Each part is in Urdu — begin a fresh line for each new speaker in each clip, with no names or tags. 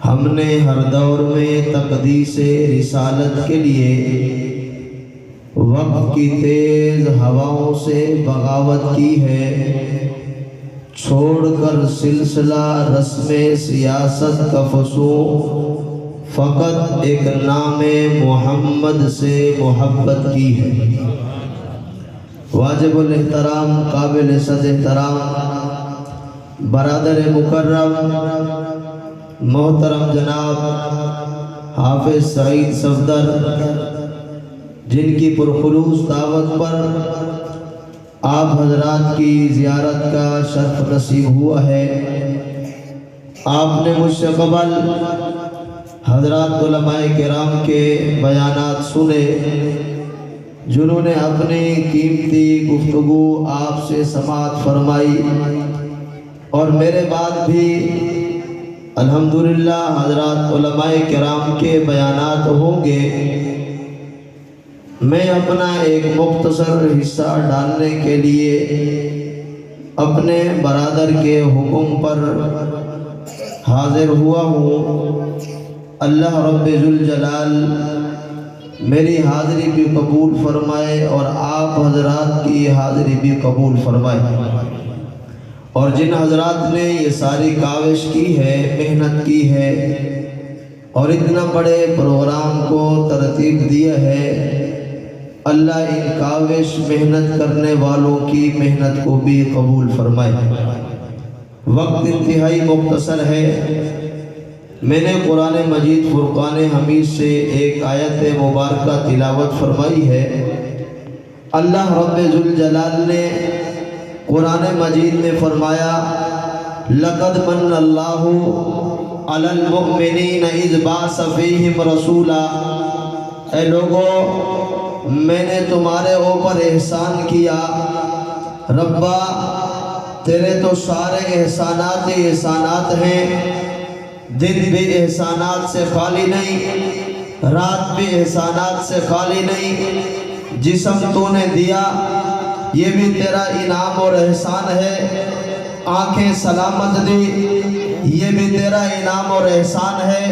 ہم نے ہر دور میں تقدیس رسالت کے لیے وقت کی تیز ہواؤں سے بغاوت کی ہے، چھوڑ کر سلسلہ رسم سیاست کا فسوں فقط ایک نام محمد سے محبت کی ہے۔ واجب الاحترام، قابل صد احترام برادر مکرم محترم جناب حافظ سعید صفدر، جن کی پرخلوص دعوت پر آپ حضرات کی زیارت کا شرف نصیب ہوا ہے، آپ نے مجھ سے قبل حضرات علماء کرام کے بیانات سنے، جنہوں نے اپنی قیمتی گفتگو آپ سے سماعت فرمائی، اور میرے بعد بھی الحمدللہ حضرات علماء کرام کے بیانات ہوں گے۔ میں اپنا ایک مختصر حصہ ڈالنے کے لیے اپنے برادر کے حکم پر حاضر ہوا ہوں۔ اللہ رب ذوالجلال میری حاضری بھی قبول فرمائے اور آپ حضرات کی حاضری بھی قبول فرمائے، اور جن حضرات نے یہ ساری کاوش کی ہے، محنت کی ہے اور اتنا بڑے پروگرام کو ترتیب دیا ہے، اللہ ان کاوش محنت کرنے والوں کی محنت کو بھی قبول فرمائے۔ وقت انتہائی مختصر ہے، میں نے قرآن مجید فرقان حمید سے ایک آیت مبارکہ تلاوت فرمائی ہے۔ اللہ رب ذوالجلال نے قرآن مجید میں فرمایا، لَقَدْ مَنَّ اللَّهُ عَلَى الْمُؤْمِنِينَ إِذْ بَعَثَ فِيهِمْ رَسُولًا، اے لوگو میں نے تمہارے اوپر احسان کیا، ربا تیرے تو سارے احسانات ہی احسانات ہیں، دن بھی احسانات سے خالی نہیں، رات بھی احسانات سے خالی نہیں، جسم تو نے دیا یہ بھی تیرا انعام اور احسان ہے، آنکھیں سلامت دی یہ بھی تیرا انعام اور احسان ہے،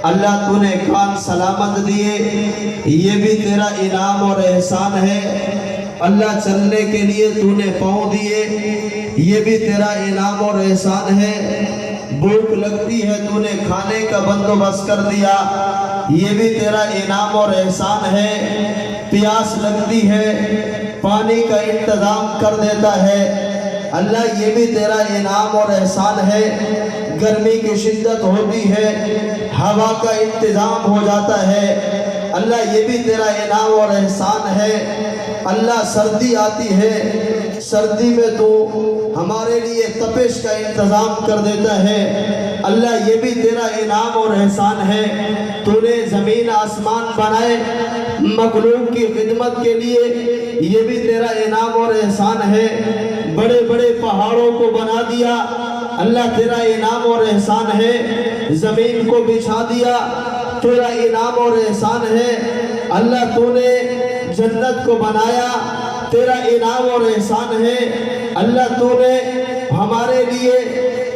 اللہ تو نے کان سلامت دیے یہ بھی تیرا انعام اور احسان ہے، اللہ چلنے کے لیے تو نے پاؤں دیے یہ بھی تیرا انعام اور احسان ہے، بھوک لگتی ہے تو نے کھانے کا بندوبست کر دیا یہ بھی تیرا انعام اور احسان ہے، پیاس لگتی ہے پانی کا انتظام کر دیتا ہے، اللہ یہ بھی تیرا انعام اور احسان ہے، گرمی کی شدت ہوتی ہے ہوا کا انتظام ہو جاتا ہے، اللہ یہ بھی تیرا انعام اور احسان ہے، اللہ سردی آتی ہے سردی میں تو ہمارے لیے تپش کا انتظام کر دیتا ہے، اللہ یہ بھی تیرا انعام اور احسان ہے، تو نے زمین آسمان بنائے مخلوق کی خدمت کے لیے یہ بھی تیرا انعام اور احسان ہے، بڑے بڑے پہاڑوں کو بنا دیا اللہ تیرا انعام اور احسان ہے، زمین کو بچھا دیا تیرا انعام اور احسان ہے، اللہ تو نے جنت کو بنایا تیرا انعام اور احسان ہے، اللہ تو نے ہمارے لیے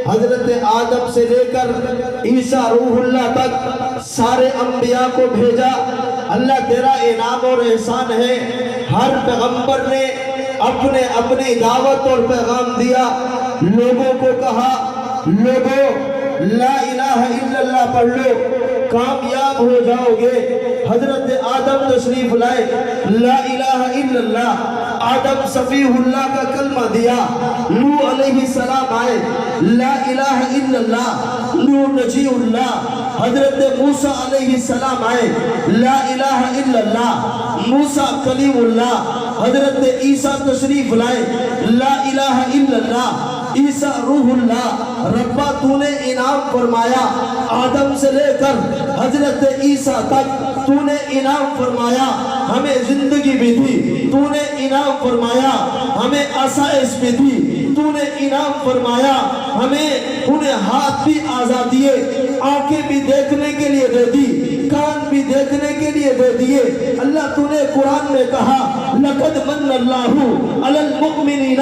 حضرت آدم سے لے کر عیسیٰ روح اللہ تک سارے انبیاء کو بھیجا، اللہ تیرا انعام اور احسان ہے، ہر پیغمبر نے اپنی دعوت اور پیغام دیا، لوگوں کو کہا لوگوں لا الہ الا اللہ پڑھ لو کامیاب ہو جاؤ گے، حضرت آدم تشریف لائے لا الہ الا اللہ، آدم صفیہ اللہ کا کلمہ دیا، نوح علیہ السلام آئے لا الہ الا اللہ، نوح نجی اللہ، حضرت موسیٰ علیہ السلام آئے لا الہ الا اللہ، موسیٰ کلیم اللہ، حضرت عیسیٰ تشریف لائے لا الہ الا اللہ، عیسیٰ روح اللہ، ربا تو نے انعام فرمایا آدم سے لے کر حضرت عیسیٰ تک، تو نے انعام فرمایا ہمیں زندگی بھی دی، تو نے انعام فرمایا ہمیں آسائش بھی دی، تو نے انعام فرمایا ہمیں انہیں ہاتھ بھی آزاد دیے، آنکھیں بھی دیکھنے کے لیے دے دی، کان بھی دیکھنے کے لیے دے دیے، اللہ تو نے قرآن میں کہا لَقَدْ مَنَّ اللَّهُ عَلَى الْمُؤْمِنِينَ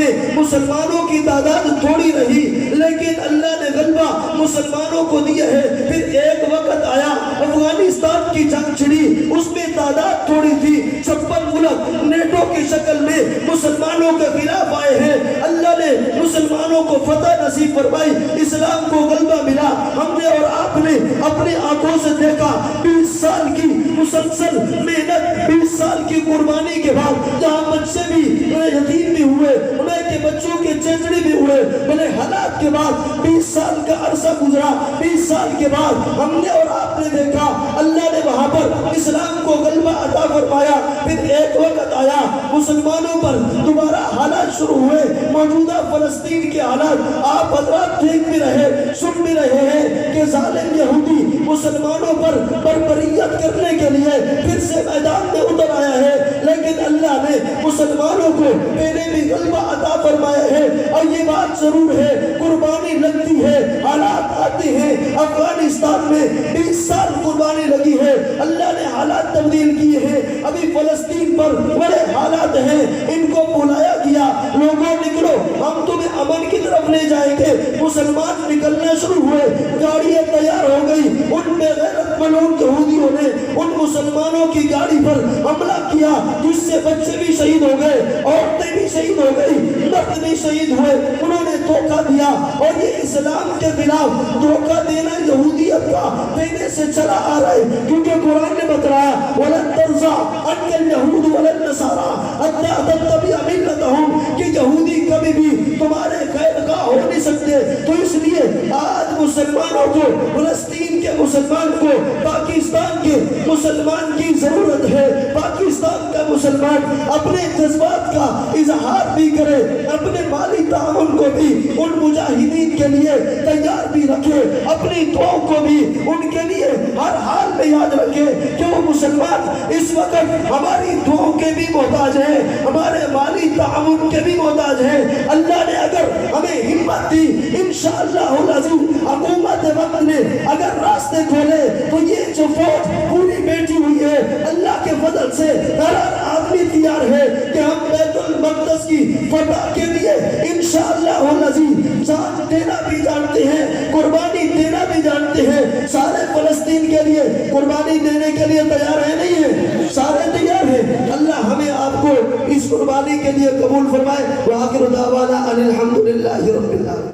میں مسلمانوں کی تعداد تھوڑی رہی، لیکن اللہ نے غلبہ مسلمانوں کو دیا ہے۔ پھر ایک وقت آیا افغانستان کی جنگ چھڑی، اس میں تعداد تھوڑی تھی، 56 ملک نیٹو کی شکل میں مسلمانوں کے خلاف آئے ہیں، اللہ نے مسلمانوں کو فتح نصیب فرمائی، اسلام کو غلبہ ملا۔ ہم نے اور آپ نے اپنی آنکھوں سے دیکھا 20 سال کی مسلسل محنت، 20 سال کی قربانی کے بعد جہاں بچے بھی یتیم بھی ہوئے، انہیں کے بچوں کے چچڑے بھی ہوئے، بلے حالات کے بعد 20 سال کا عرصہ گزرا، 20 سال کے بعد ہم نے اور آپ نے دیکھا اللہ نے وہاں پر اسلام کو غلبہ عطا فرمایا۔ پھر ایک وقت آیا مسلمانوں پر دوبارہ حالات شروع ہوئے، موجودہ فلسطین کے حالات آپ حضرات دیکھ بھی رہے، سن بھی رہے ہیں کہ ظالم یہودی مسلمانوں پر بربریت کرنے کے لیے پھر سے میدان میں اتر آیا ہے، لیکن اللہ نے مسلمانوں کو پہلے بھی غلبہ عطا فرمایا ہے۔ اور یہ بات ضرور ہے قربانی لگتی ہے، حالات آتے ہیں، افغانستان میں 20 سال قربانی لگی ہے، اللہ نے حالات تبدیل کیے ہیں، ابھی فلسطین پر بڑے حالات ہیں، ان کو بلایا گیا لوگوں نکلو ہم تمہیں امن کی طرف لے جائیں گے، مسلمان نکلنا شروع ہوئے، گاڑیاں تیار ہو گئی، ان بے غیرت ملعون یہودیوں نے ان مسلمانوں کی گاڑی پر حملہ کیا، جس سے بچے بھی شہید ہو گئے، عورتیں بھی شہید ہو گئی، مرد بھی شہید ہوئے، انہوں نے دھوکہ دیا۔ اور یہ اسلام کے خلاف دھوکہ دینا یہودیت کا پہلے سے چلا آ رہا ہے، کیونکہ قرآن نے بتایا وَلَن تَرْضَىٰ عَنْكَ الْيَهُودُ وَلَا النَّصَارَىٰ حَتَّىٰ تَتَّبِعَ مِلَّتَهُمْ، کہ یہودی کبھی بھی تمہارے خیر خواہ ہو نہیں سکتے۔ تو اس لیے آج مسلمانوں کو، فلسطین کے مسلمان کو، پاکستان کے مسلمان کی ضرورت ہے۔ پاکستان کا مسلمان اپنے جذبات کا اظہار بھی کرے، اپنے مالی تعاون کو بھی ان مجاہدین کے لیے تیار بھی رکھے، اپنی دعاؤں کو بھی ان کے لیے ہر حال میں یاد رکھے کہ وہ مسلمان اس وقت ہماری دعاؤں کے بھی محتاج ہیں، ہمارے مالی تعاون کے بھی محتاج ہیں۔ اللہ نے اگر ہمیں ہمت دی، انشاءاللہ العزیز حکومت وقت نے اگر راستے کھولے تو یہ جو فوج پوری بیٹھی ہوئی ہے اللہ کے فضل سے ہر آدمی تیار ہے کہ ہم بیت المقدس کی فتح کے لیے انشاءاللہ العزیز جان دینا بھی جانتے ہیں، قربانی دینا بھی جانتے ہیں۔ سارے فلسطین کے لیے قربانی دینے کے لیے تیار ہے نہیں ہے؟ سارے تیار ہیں۔ اللہ ہمیں آپ کو اس قربانی کے لیے قبول فرمائے۔ وآخر دعوانا ان الحمدللہ رب العالمین۔